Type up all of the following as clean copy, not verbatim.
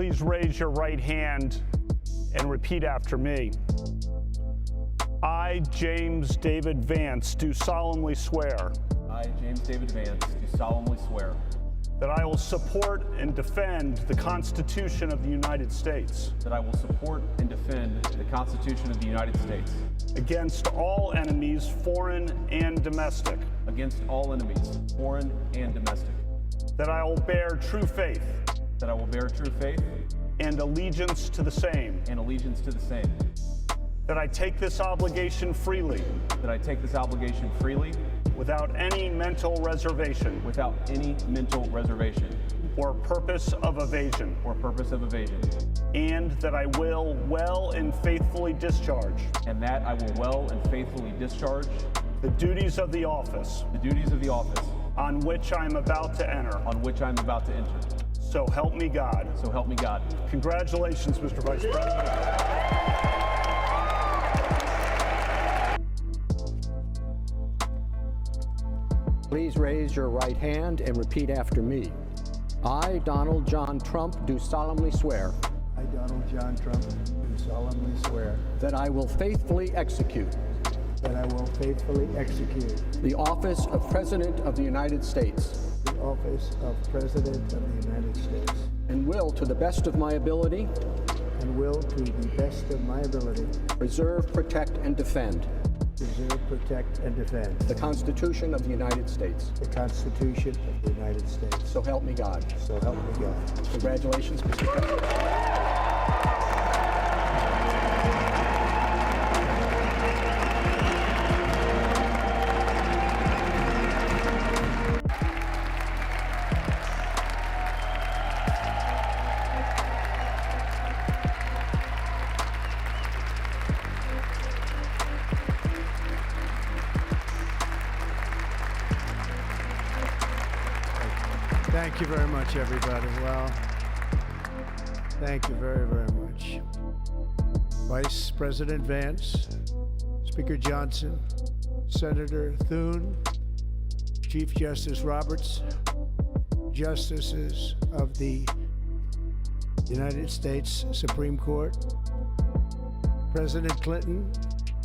Please raise your right hand and repeat after me. I, James David Vance, do solemnly swear. I, James David Vance, do solemnly swear that I will support and defend the Constitution of the United States that I will support and defend the Constitution of the United States against all enemies, foreign and domestic. Against all enemies, foreign and domestic. That I will bear true faith. That I will bear true faith. And allegiance to the same. And allegiance to the same. That I take this obligation freely. That I take this obligation freely. Without any mental reservation. Without any mental reservation. Or purpose of evasion. Or purpose of evasion. And that I will well and faithfully discharge. And that I will well and faithfully discharge. The duties of the office. The duties of the office. On which I am about to enter. On which I am about to enter. So help me God. So help me God. Congratulations, Mr. Vice President. Please raise your right hand and repeat after me. I, Donald John Trump, do solemnly swear. I, Donald John Trump, do solemnly swear that I will faithfully execute the office of President of the United States. The office of President of the United States. And will, to the best of my ability, preserve, protect, and defend. The Constitution of the United States. The Constitution of the United States. So help me God. So help me God. Congratulations, Mr. President. Thank you very much, everybody. Well, thank you very, very much. Vice President Vance, Speaker Johnson, Senator Thune, Chief Justice Roberts, Justices of the United States Supreme Court, President Clinton,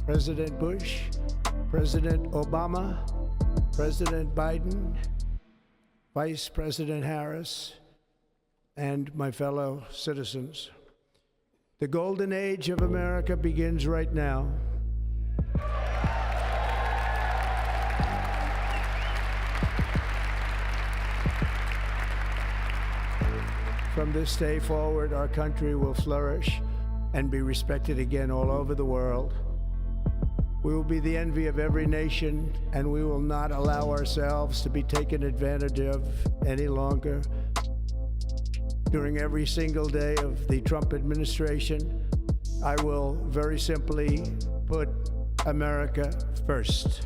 President Bush, President Obama, President Biden, Vice President Harris, and my fellow citizens. The golden age of America begins right now. From this day forward, our country will flourish and be respected again all over the world. We will be the envy of every nation, and we will not allow ourselves to be taken advantage of any longer. During every single day of the Trump administration, I will very simply put America first.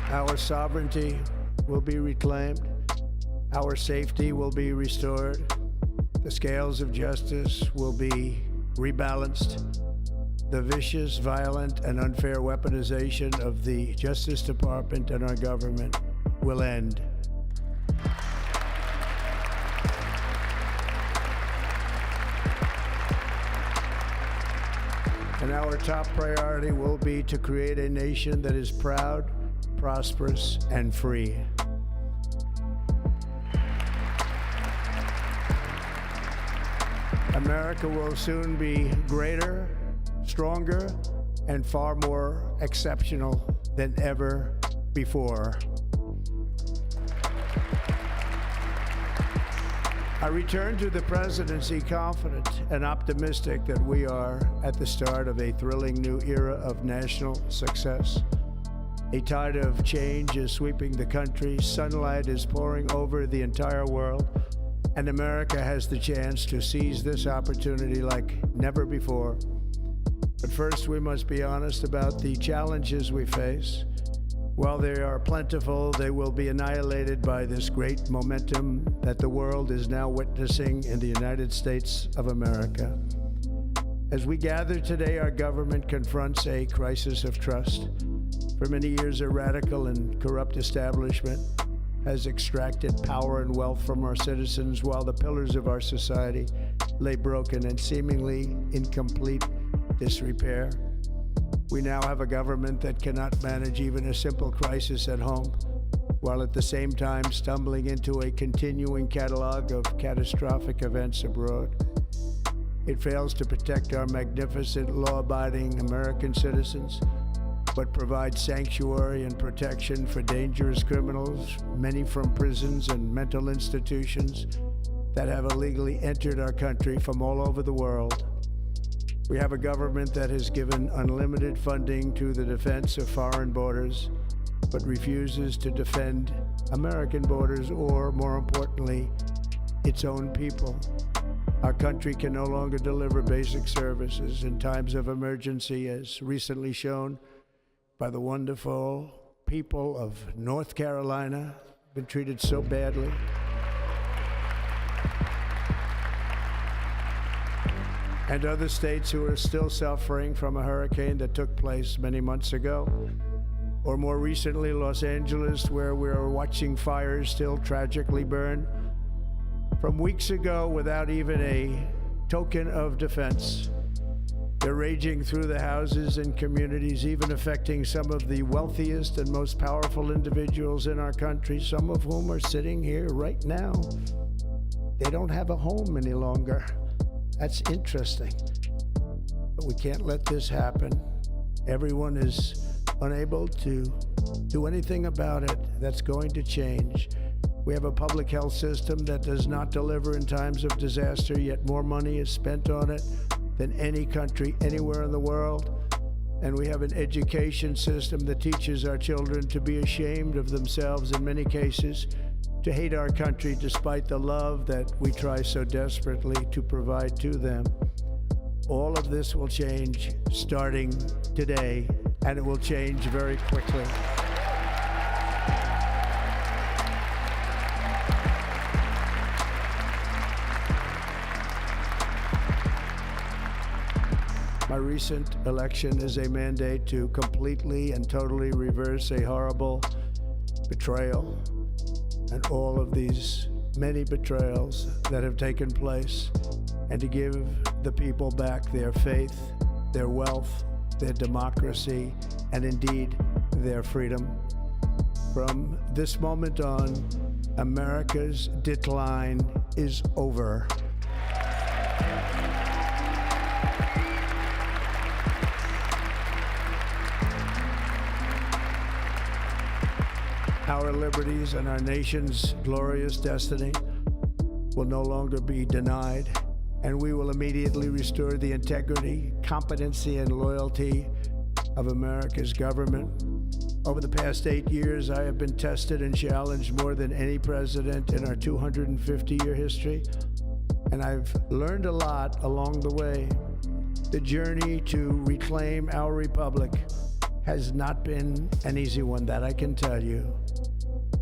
Our sovereignty will be reclaimed. Our safety will be restored. The scales of justice will be rebalanced. The vicious, violent, and unfair weaponization of the Justice Department and our government will end. And our top priority will be to create a nation that is proud, prosperous, and free. America will soon be greater, stronger, and far more exceptional than ever before. I return to the presidency confident and optimistic that we are at the start of a thrilling new era of national success. A tide of change is sweeping the country, sunlight is pouring over the entire world, and America has the chance to seize this opportunity like never before. But first, we must be honest about the challenges we face. While they are plentiful, they will be annihilated by this great momentum that the world is now witnessing in the United States of America. As we gather today, our government confronts a crisis of trust. For many years, a radical and corrupt establishment has extracted power and wealth from our citizens while the pillars of our society lay broken and seemingly in complete disrepair. We now have a government that cannot manage even a simple crisis at home, while at the same time stumbling into a continuing catalog of catastrophic events abroad. It fails to protect our magnificent, law-abiding American citizens, but provides sanctuary and protection for dangerous criminals, many from prisons and mental institutions that have illegally entered our country from all over the world. We have a government that has given unlimited funding to the defense of foreign borders, but refuses to defend American borders or, more importantly, its own people. Our country can no longer deliver basic services in times of emergency, as recently shown by the wonderful people of North Carolina, been treated so badly. And other states who are still suffering from a hurricane that took place many months ago. Or more recently, Los Angeles, where we are watching fires still tragically burn from weeks ago without even a token of defense. They're raging through the houses and communities, even affecting some of the wealthiest and most powerful individuals in our country, some of whom are sitting here right now. They don't have a home any longer. That's interesting. But we can't let this happen. Everyone is unable to do anything about it. That's going to change. We have a public health system that does not deliver in times of disaster, yet more money is spent on it than any country anywhere in the world. And we have an education system that teaches our children to be ashamed of themselves in many cases, to hate our country despite the love that we try so desperately to provide to them. All of this will change starting today, and it will change very quickly. My recent election is a mandate to completely and totally reverse a horrible betrayal and all of these many betrayals that have taken place, and to give the people back their faith, their wealth, their democracy, and indeed their freedom. From this moment on, America's decline is over. Our liberties and our nation's glorious destiny will no longer be denied, and we will immediately restore the integrity, competency, and loyalty of America's government. Over the past 8 years, I have been tested and challenged more than any president in our 250-year history, and I've learned a lot along the way. The journey to reclaim our republic has not been an easy one, that I can tell you.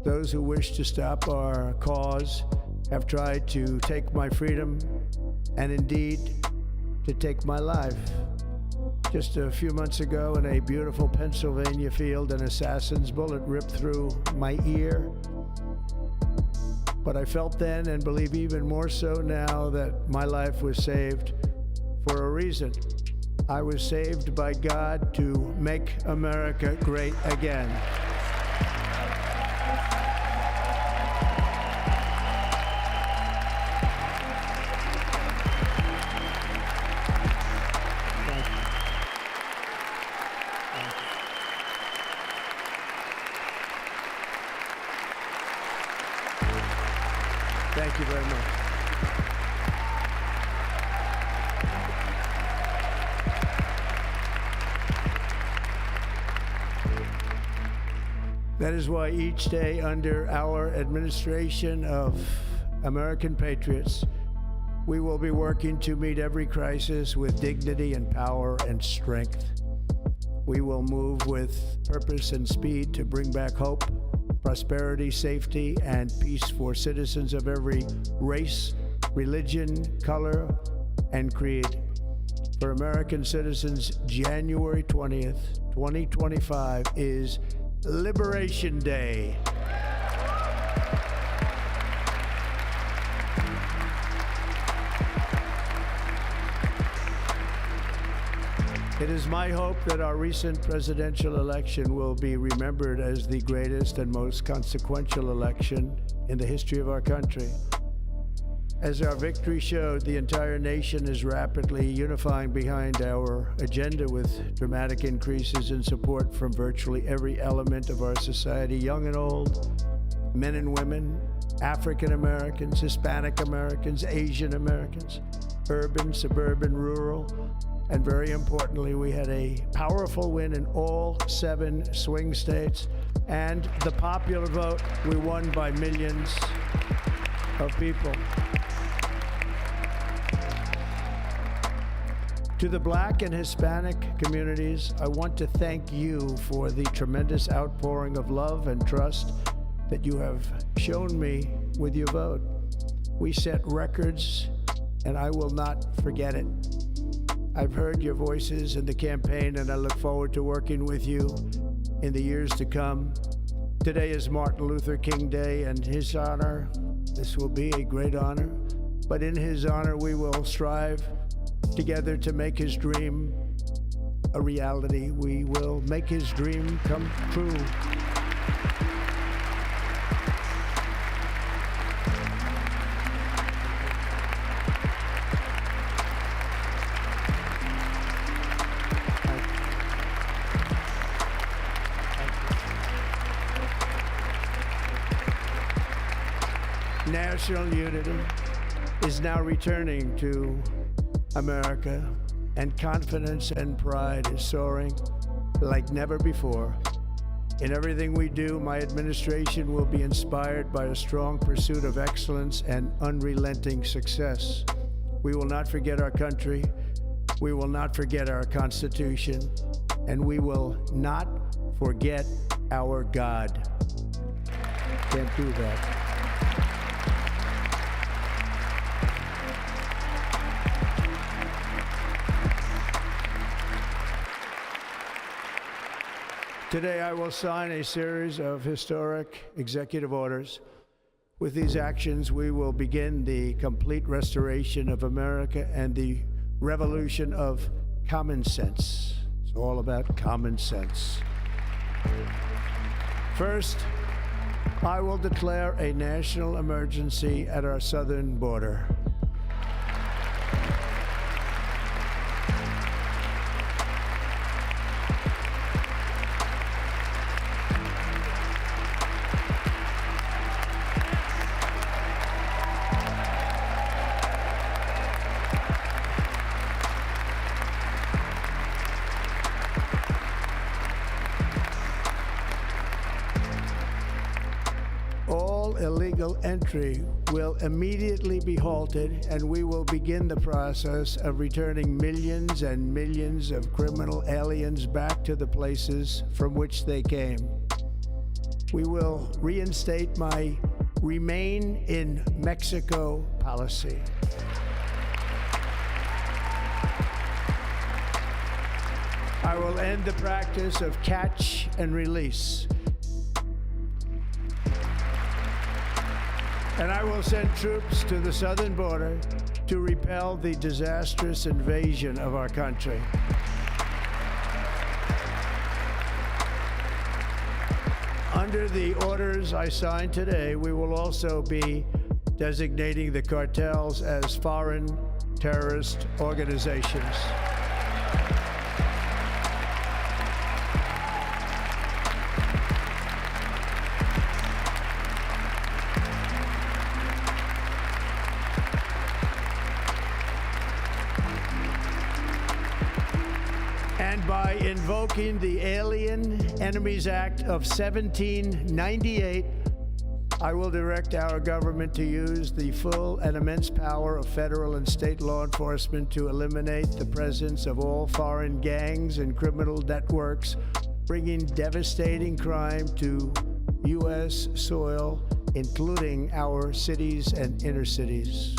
Those who wish to stop our cause have tried to take my freedom and indeed to take my life. Just a few months ago in a beautiful Pennsylvania field, an assassin's bullet ripped through my ear. But I felt then, and believe even more so now, that my life was saved for a reason. I was saved by God to make America great again. Thank you very much. That is why each day under our administration of American patriots, we will be working to meet every crisis with dignity and power and strength. We will move with purpose and speed to bring back hope, prosperity, safety, and peace for citizens of every race, religion, color, and creed. for American citizens, January 20th, 2025 is Liberation Day. It is my hope that our recent presidential election will be remembered as the greatest and most consequential election in the history of our country. As our victory showed, the entire nation is rapidly unifying behind our agenda with dramatic increases in support from virtually every element of our society, young and old, men and women, African Americans, Hispanic Americans, Asian Americans, urban, suburban, rural, and very importantly, we had a powerful win in all 7 swing states, and the popular vote, we won by millions of people. To the Black and Hispanic communities, I want to thank you for the tremendous outpouring of love and trust that you have shown me with your vote. We set records, and I will not forget it. I've heard your voices in the campaign, and I look forward to working with you in the years to come. Today is Martin Luther King Day, and his honor, this will be a great honor, but in his honor, we will strive together to make his dream a reality. We will make his dream come true. National unity is now returning to America, and confidence and pride is soaring like never before. In everything we do, my administration will be inspired by a strong pursuit of excellence and unrelenting success. We will not forget our country, we will not forget our Constitution, and we will not forget our God. Can't do that. Today, I will sign a series of historic executive orders. With these actions, we will begin the complete restoration of America and the revolution of common sense. It's all about common sense. First, I will declare a national emergency at our southern border. All illegal entry will immediately be halted, and we will begin the process of returning millions and millions of criminal aliens back to the places from which they came. We will reinstate my Remain in Mexico policy. I will end the practice of catch and release. And I will send troops to the southern border to repel the disastrous invasion of our country. Under the orders I signed today, we will also be designating the cartels as foreign terrorist organizations. And by invoking the Alien Enemies Act of 1798, I will direct our government to use the full and immense power of federal and state law enforcement to eliminate the presence of all foreign gangs and criminal networks, bringing devastating crime to U.S. soil, including our cities and inner cities.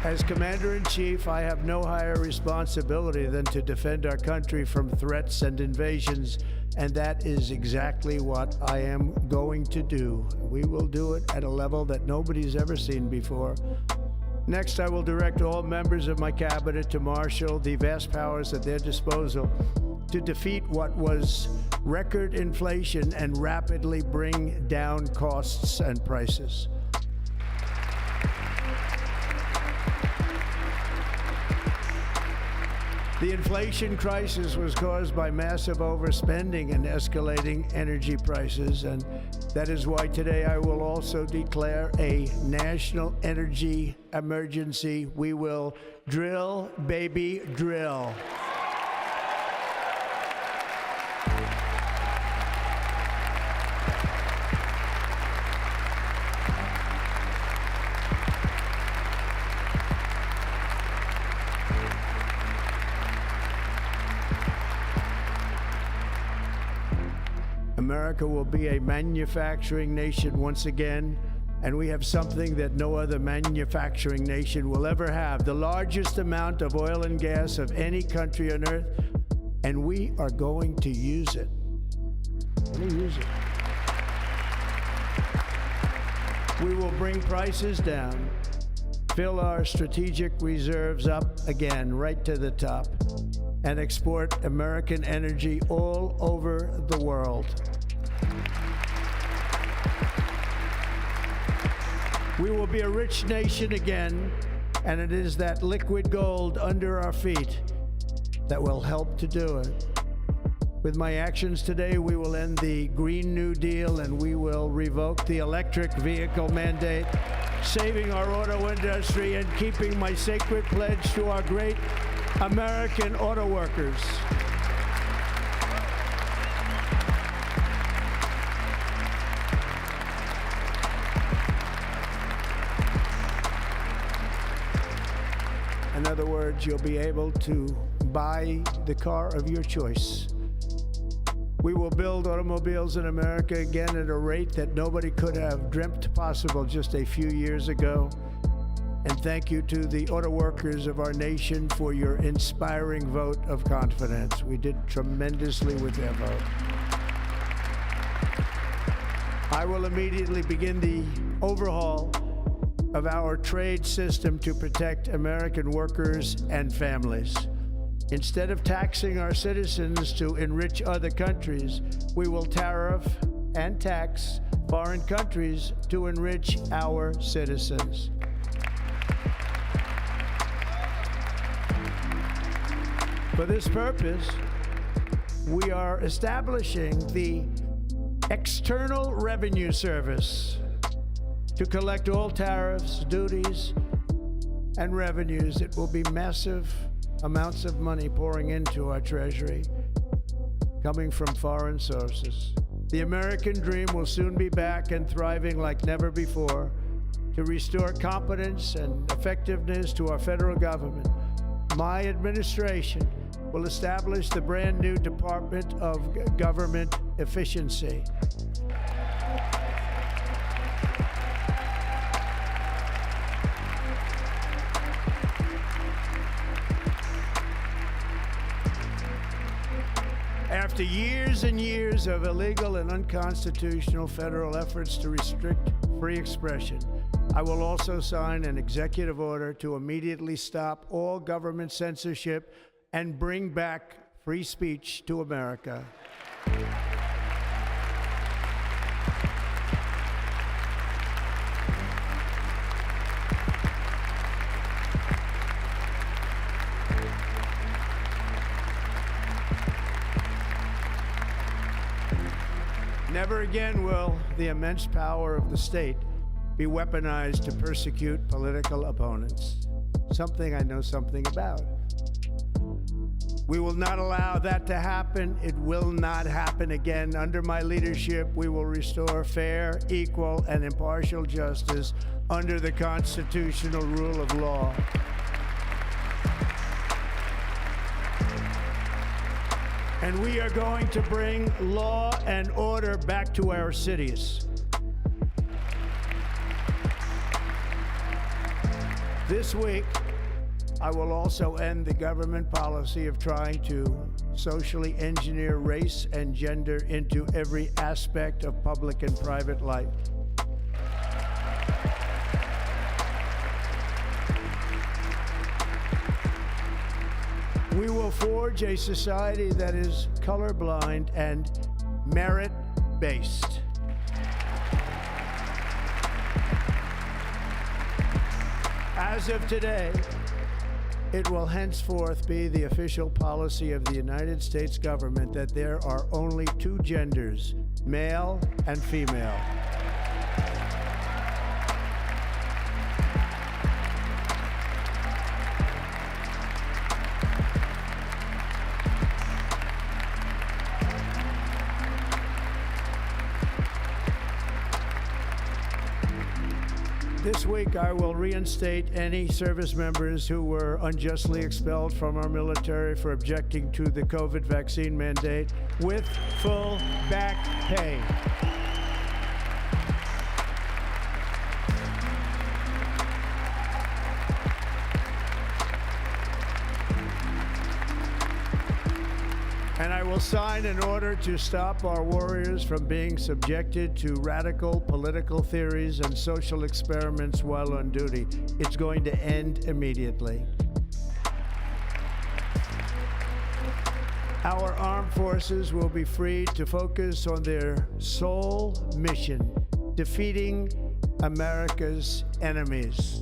As Commander-in-Chief, I have no higher responsibility than to defend our country from threats and invasions, and that is exactly what I am going to do. We will do it at a level that nobody's ever seen before. Next, I will direct all members of my cabinet to marshal the vast powers at their disposal to defeat what was record inflation and rapidly bring down costs and prices. The inflation crisis was caused by massive overspending and escalating energy prices, and that is why today I will also declare a national energy emergency. We will drill, baby, drill. America will be a manufacturing nation once again, and we have something that no other manufacturing nation will ever have, the largest amount of oil and gas of any country on earth, and we are going to use it. We will bring prices down, fill our strategic reserves up again, right to the top, and export American energy all over the world. We will be a rich nation again, and it is that liquid gold under our feet that will help to do it. With my actions today, we will end the Green New Deal and we will revoke the electric vehicle mandate, saving our auto industry and keeping my sacred pledge to our great American auto workers. In other words, you'll be able to buy the car of your choice. We will build automobiles in America again at a rate that nobody could have dreamt possible just a few years ago. And thank you to the auto workers of our nation for your inspiring vote of confidence. We did tremendously with their vote. I will immediately begin the overhaul of our trade system to protect American workers and families. Instead of taxing our citizens to enrich other countries, we will tariff and tax foreign countries to enrich our citizens. For this purpose, we are establishing the External Revenue Service to collect all tariffs, duties, and revenues. It will be massive amounts of money pouring into our treasury, coming from foreign sources. The American dream will soon be back and thriving like never before to restore competence and effectiveness to our federal government. My administration will establish the brand new Department of Government Efficiency. After years and years of illegal and unconstitutional federal efforts to restrict free expression, I will also sign an executive order to immediately stop all government censorship and bring back free speech to America. Never again will the immense power of the state be weaponized to persecute political opponents. Something I know something about. We will not allow that to happen. It will not happen again. Under my leadership, we will restore fair, equal, and impartial justice under the constitutional rule of law. And we are going to bring law and order back to our cities. This week, I will also end the government policy of trying to socially engineer race and gender into every aspect of public and private life. We will forge a society that is colorblind and merit-based. As of today, it will henceforth be the official policy of the United States government that there are only two genders, male and female. This week, I will reinstate any service members who were unjustly expelled from our military for objecting to the COVID vaccine mandate with full back pay. And I will sign an order to stop our warriors from being subjected to radical political theories and social experiments while on duty. It's going to end immediately. Our armed forces will be free to focus on their sole mission, defeating America's enemies.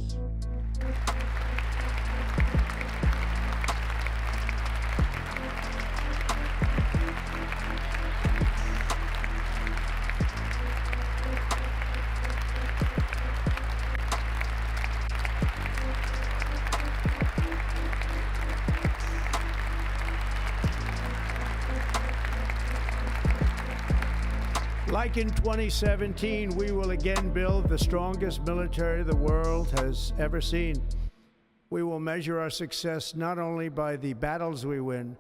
Like in 2017, we will again build the strongest military the world has ever seen. We will measure our success not only by the battles we win,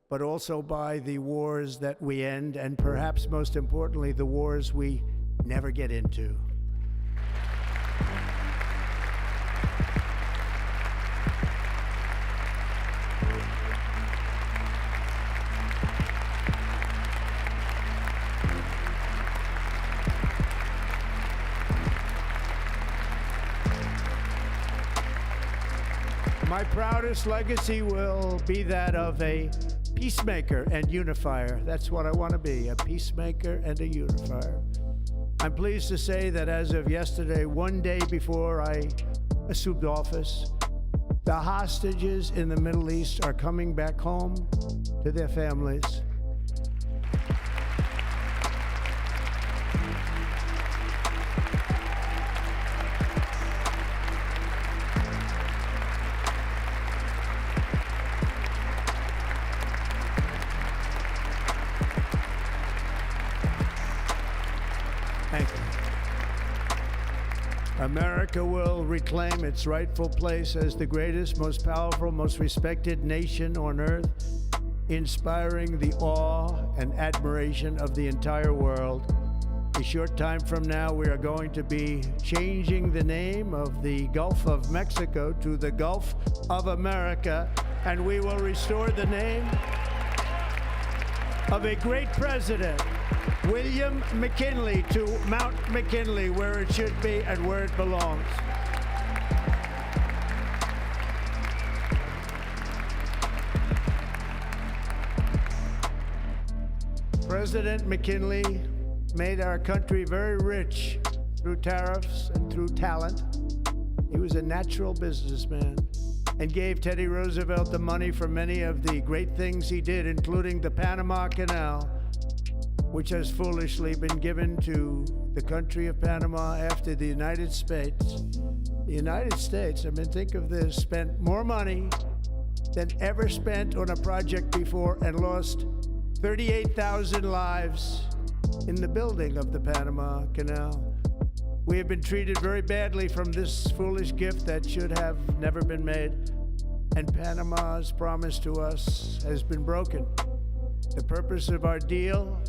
but also by the wars that we end, and perhaps most importantly, the wars we never get into. My proudest legacy will be that of a peacemaker and unifier. That's what I want to be, a peacemaker and a unifier. I'm pleased to say that as of yesterday, one day before I assumed office, the hostages in the Middle East are coming back home to their families. Thank you. America will reclaim its rightful place as the greatest, most powerful, most respected nation on earth, inspiring the awe and admiration of the entire world. A short time from now, we are going to be changing the name of the Gulf of Mexico to the Gulf of America, and we will restore the name of a great president, William McKinley, to Mount McKinley, where it should be and where it belongs. President McKinley made our country very rich through tariffs and through talent. He was a natural businessman and gave Teddy Roosevelt the money for many of the great things he did, including the Panama Canal, which has foolishly been given to the country of Panama after the United States. The United States, I mean, think of this, spent more money than ever spent on a project before and lost 38,000 lives in the building of the Panama Canal. We have been treated very badly from this foolish gift that should have never been made, and Panama's promise to us has been broken. The purpose of our deal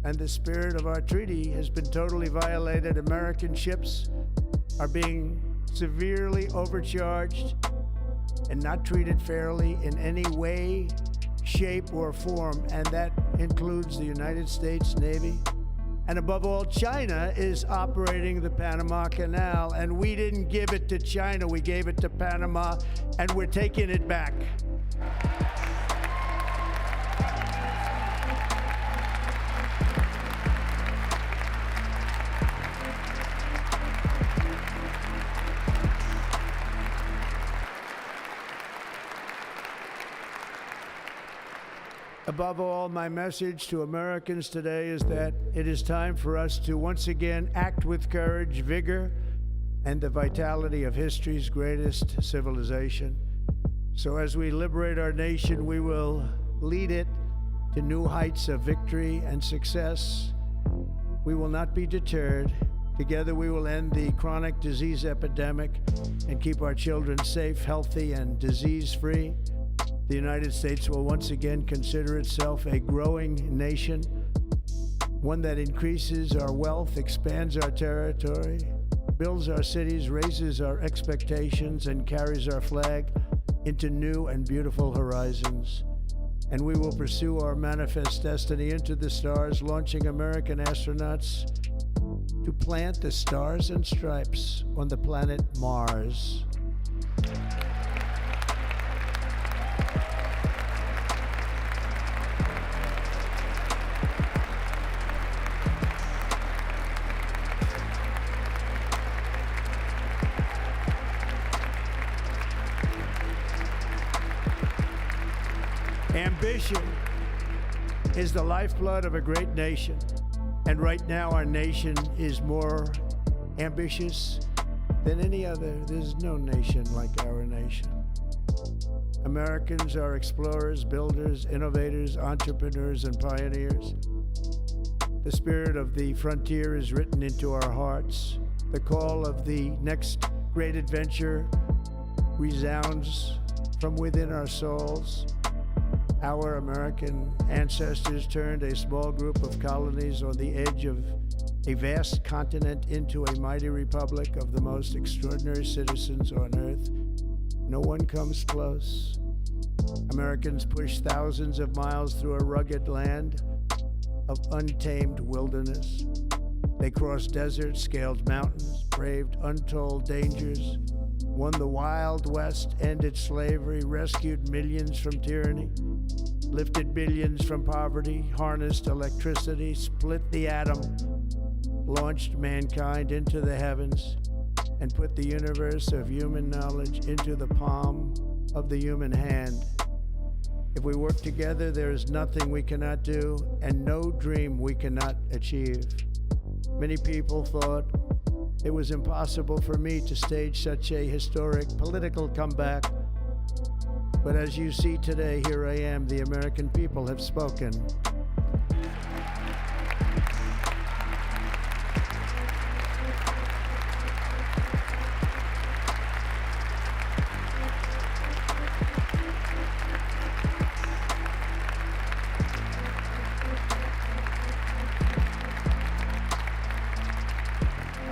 and the spirit of our treaty has been totally violated. American ships are being severely overcharged, and not treated fairly in any way, shape, or form, and that includes the United States Navy. And above all, China is operating the Panama Canal, and we didn't give it to China, we gave it to Panama, and we're taking it back. Above all, my message to Americans today is that it is time for us to once again act with courage, vigor, and the vitality of history's greatest civilization. So as we liberate our nation, we will lead it to new heights of victory and success. We will not be deterred. Together we will end the chronic disease epidemic and keep our children safe, healthy, and disease-free. The United States will once again consider itself a growing nation, one that increases our wealth, expands our territory, builds our cities, raises our expectations, and carries our flag into new and beautiful horizons. And we will pursue our manifest destiny into the stars, launching American astronauts to plant the stars and stripes on the planet Mars. Ambition is the lifeblood of a great nation, and right now our nation is more ambitious than any other. There's no nation like our nation. Americans are explorers, builders, innovators, entrepreneurs, and pioneers. The spirit of the frontier is written into our hearts. The call of the next great adventure resounds from within our souls. Our American ancestors turned a small group of colonies on the edge of a vast continent into a mighty republic of the most extraordinary citizens on earth. No one comes close. Americans pushed thousands of miles through a rugged land of untamed wilderness. They crossed deserts, scaled mountains, braved untold dangers, won the Wild West, ended slavery, rescued millions from tyranny, lifted billions from poverty, harnessed electricity, split the atom, launched mankind into the heavens, and put the universe of human knowledge into the palm of the human hand. If we work together, there is nothing we cannot do and no dream we cannot achieve. Many people thought it was impossible for me to stage such a historic political comeback. But as you see today, here I am. The American people have spoken.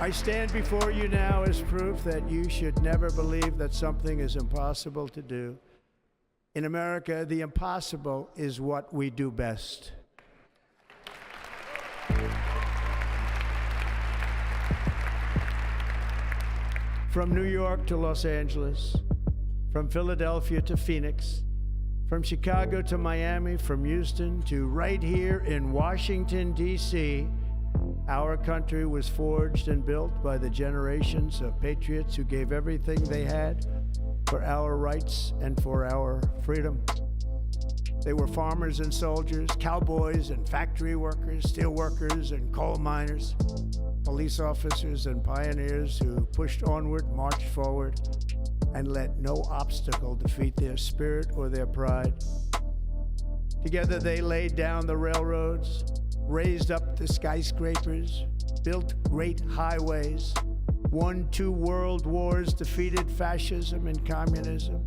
I stand before you now as proof that you should never believe that something is impossible to do. In America, the impossible is what we do best. From New York to Los Angeles, from Philadelphia to Phoenix, from Chicago to Miami, from Houston to right here in Washington, D.C., our country was forged and built by the generations of patriots who gave everything they had for our rights and for our freedom. They were farmers and soldiers, cowboys and factory workers, steel workers and coal miners, police officers and pioneers who pushed onward, marched forward, and let no obstacle defeat their spirit or their pride. Together they laid down the railroads, raised up the skyscrapers, built great highways, won 2 world wars, defeated fascism and communism,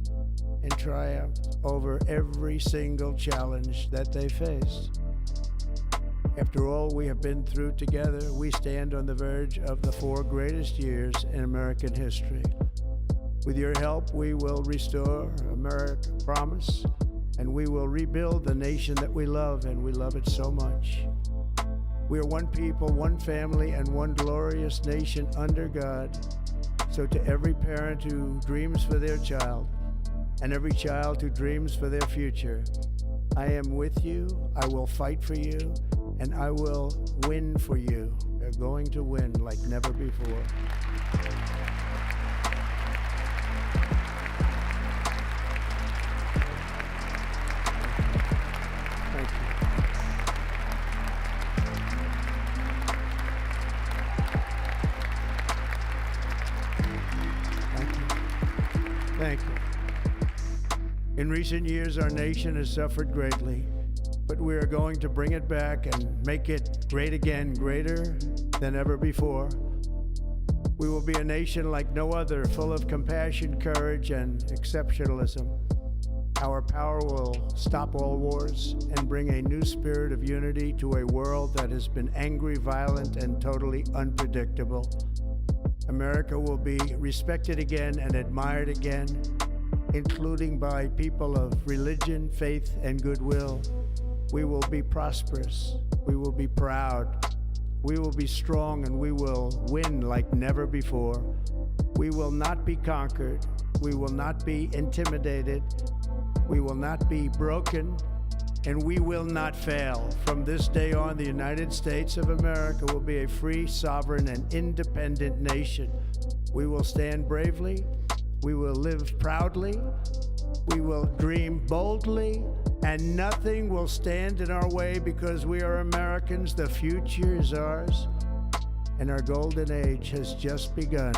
and triumphed over every single challenge that they faced. After all we have been through together, we stand on the verge of the 4 greatest years in American history. With your help, we will restore America, promise, and we will rebuild the nation that we love, and we love it so much. We are one people, one family, and one glorious nation under God. So to every parent who dreams for their child, and every child who dreams for their future, I am with you, I will fight for you, and I will win for you. We're going to win like never before. Thank you. Thank you. Thank you. In recent years, our nation has suffered greatly, but we are going to bring it back and make it great again, greater than ever before. We will be a nation like no other, full of compassion, courage, and exceptionalism. Our power will stop all wars and bring a new spirit of unity to a world that has been angry, violent, and totally unpredictable. America will be respected again and admired again, including by people of religion, faith, and goodwill. We will be prosperous. We will be proud. We will be strong, and we will win like never before. We will not be conquered. We will not be intimidated. We will not be broken, and we will not fail. From this day on, the United States of America will be a free, sovereign, and independent nation. We will stand bravely. We will live proudly. We will dream boldly, and nothing will stand in our way because we are Americans. The future is ours, and our golden age has just begun.